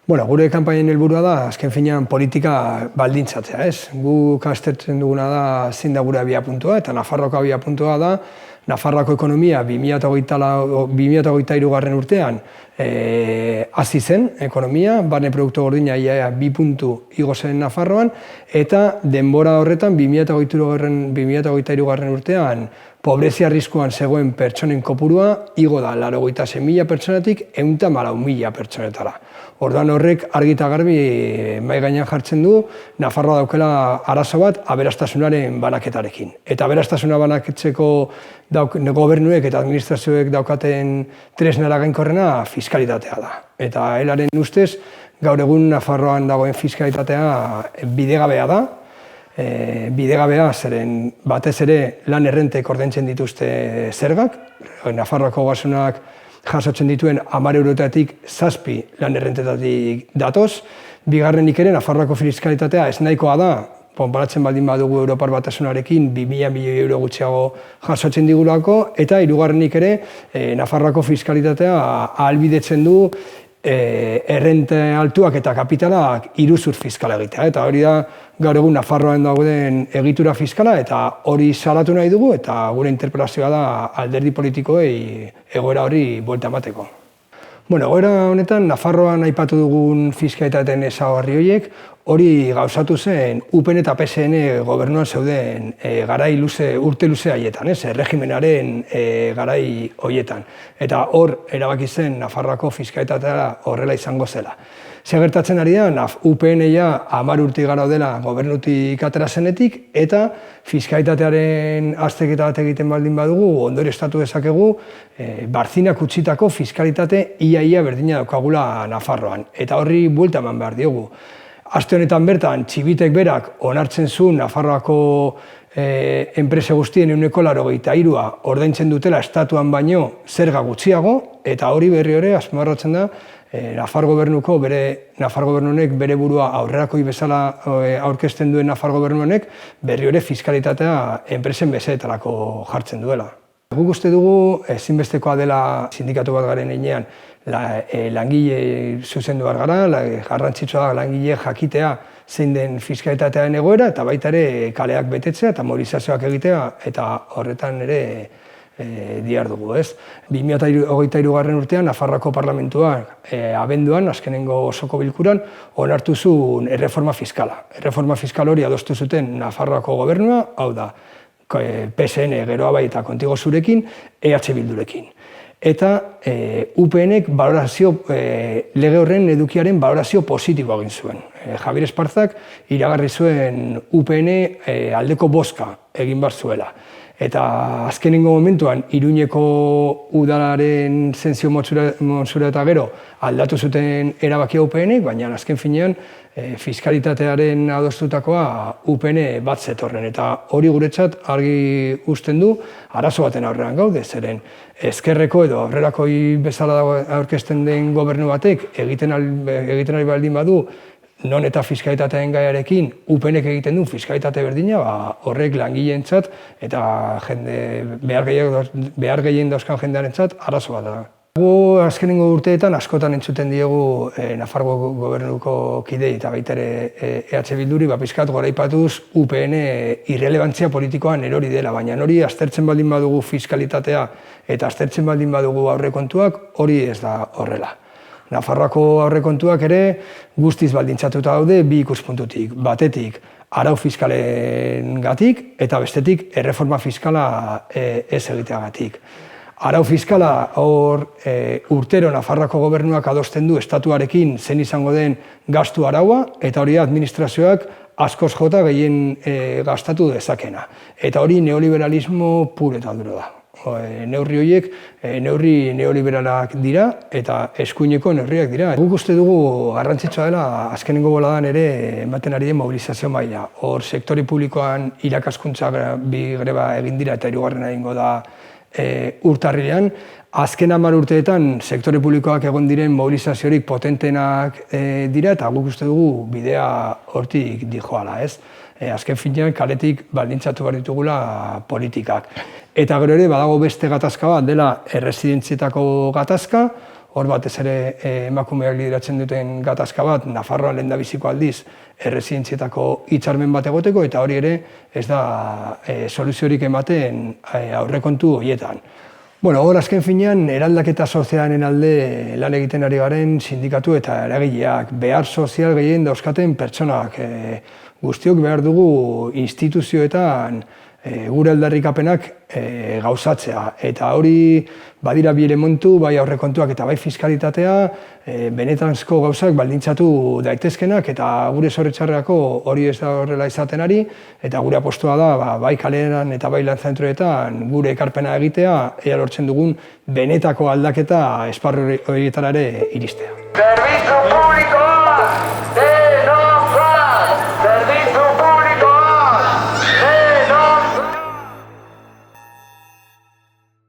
Gure kanpainen helburua da, azken finean politika baldintzatzea, ez? Guk aztertzen duguna da zein da gure abiapuntua, eta Nafarroako abiapuntua da, Nafarroako ekonomia 2023 urtean hasi zen ekonomia, barne produktu gordina 2 puntu igo zen Nafarroan, eta denbora horretan 2023 urtean pobrezia arriskuan zegoen pertsonen kopurua igo da 86.000 pertsonatik 114.000 pertsonetara. Orduan horrek argi eta garbi mahai gainean jartzen du Nafarroa daukela arazo bat aberastasunaren banaketarekin. Eta aberastasuna banaketzeko gobernuek eta administrazioek daukaten tresnara gainkorrena fiskalitatea da. Eta helaren ustez, gaur egun Nafarroan dagoen fiskalitatea bidegabea da. Bidegabea zeren batez ere lan errentek ordaintzen dituzte zergak, Nafarroako ogasunak jasotzen dituen 10 eurotatik 7 lan errentetatik datoz. Bigarrenik ere Nafarroako fiskalitatea ez nahikoa da, konparatzen baldin badugu Europar Batasunarekin 2.000 milioi euro gutxiago jasotzen digulako, eta hirugarrenik ere Nafarroako fiskalitatea ahalbidetzen du errente altuak eta kapitalak iruzur fiskala egitea. Eta hori da gaur egun Nafarroan dagoen egitura fiskala, eta hori salatu nahi dugu, eta gure interpelazioa da alderdi politikoei egoera hori buelta emateko. Egoera honetan, Nafarroan aipatu dugun fiskalitateen ezaugarri horiek, hori gauzatu zen UPN eta PSN gobernuan zeuden urte luze haietan, erregimenaren garai horietan. Eta hor erabaki zen Nafarroako fiskalitatea horrela izango zela. Zer gertatzen ari da, UPN 10 urte igaro dela gobernutik atera zenetik, eta fiskalitatearen azterketa bat egiten baldin badugu, ondorioztatu dezakegu, Barzinak utzitako fiskalitate ia berdina daukagula Nafarroan. Eta horri buelta eman behar diogu. Aste honetan bertan, Txibitek berak onartzen zuen Nafarroako enpresa guztien 83% ordaintzen dutela estatuan baino zerga gutxiago, eta hori berri hori azpimarratzen da Nafar gobernunek bere burua aurrerakoi bezala aurkezten duen Nafar gobernunek berri hori fiskalitatea enpresen beseetarako jartzen duela. Guk uste dugu ezinbestekoa dela sindikatu bat garen heinean langile zuzendu behar gara, garrantzitsua da langile jakitea zein den fiskalitatearen egoera, eta baita ere kaleak betetzea eta mobilizazioak egitea, eta horretan ere dihardugu, ez? 2023 urtean Nafarroako parlamentuak abenduan, azkenengo osoko bilkuran, onartu zuen erreforma fiskala. Erreforma fiskal hori adostu zuten Nafarroako gobernua, hau da, PSN geroa bai eta Kontigo Zurekin, EH Bildurekin. Eta UPNek lege horren edukiaren balorazio positiboa egin zuen. Javier Esparzak iragarri zuen UPN aldeko bozka egin behar zuela. Eta azkenengo momentuan, Iruñeko udalaren zentzio monsura eta gero aldatu zuten erabakia UPNek, baina azken finean fiskalitatearen adostutakoa UPN bat zetorren. Eta hori guretzat argi uzten du arazo baten aurrean gaude, zeren ezkerreko edo aurrerakoi bezala aurkezten den gobernu batek egiten ari baldin badu, non eta fiskalitatearen gaiarekin UPNek egiten du fiskalitate berdina, horrek langileentzat eta behar gehien dauzkan jendearentzat arazo bat da. Gu azkenengo urteetan askotan entzuten diegu Nafarroako gobernuko kidei eta baita ere EH Bilduri pixkat goraipatuz UPN irrelebantzia politikoan erori dela, baina hori aztertzen baldin badugu fiskalitatea eta aztertzen baldin badugu aurrekontuak, hori ez da horrela. Nafarroako aurrekontuak ere guztiz baldintzatuta daude bi ikuspuntutik. Batetik, arau fiskalengatik eta bestetik erreforma fiskala ez egiteagatik. Arau fiskala hor urtero Nafarroako gobernuak adosten du estatuarekin zen izango den gastu araua, eta hori administrazioak askoz jota gehien gastatu dezakena. Eta hori neoliberalismo pur eta duro da. Neurri horiek neurri neoliberalak dira eta eskuineko neurriak dira. Guk uste dugu garrantzitsua dela azkenengo boladan ere ematen ari den mobilizazio maila. Hor sektore publikoan irakaskuntza bi greba egin dira eta hirugarrena egingo da urtarrilean. Azken 10 urteetan sektore publikoak egon diren mobilizaziorik potentenak dira eta guk uste dugu bidea hortik dijoala, ez? Azken finean kaletik baldintzatu behar ditugula politikak. Eta gero ere badago beste gatazka bat dela erresidentzietako gatazka, hor batez ere emakumeak lideratzen duten gatazka bat, Nafarroan lehendabiziko aldiz erresidentzietako hitzarmen bat egoteko, eta hori ere ez da soluziorik ematen aurrekontu horietan. Hor azken finean, eraldaketa sozialaren alde lan egiten ari garen sindikatu eta eragileak, behar sozial gehien dauzkaten pertsonak, guztiok behar dugu instituzioetan gure aldarrikapenak gauzatzea. Eta hori badira bi elementu, bai aurrekontuak eta bai fiskalitatea, benetanzko gauzak baldintzatu daitezkenak, eta gure zoritxarrerako hori ez da horrela izaten ari, eta gure apostua da bai kalean eta bai lan zentroetan gure ekarpena egitea, ea lortzen dugun benetako aldaketa esparru horietara ere iristea. Zerbitzu publikoa!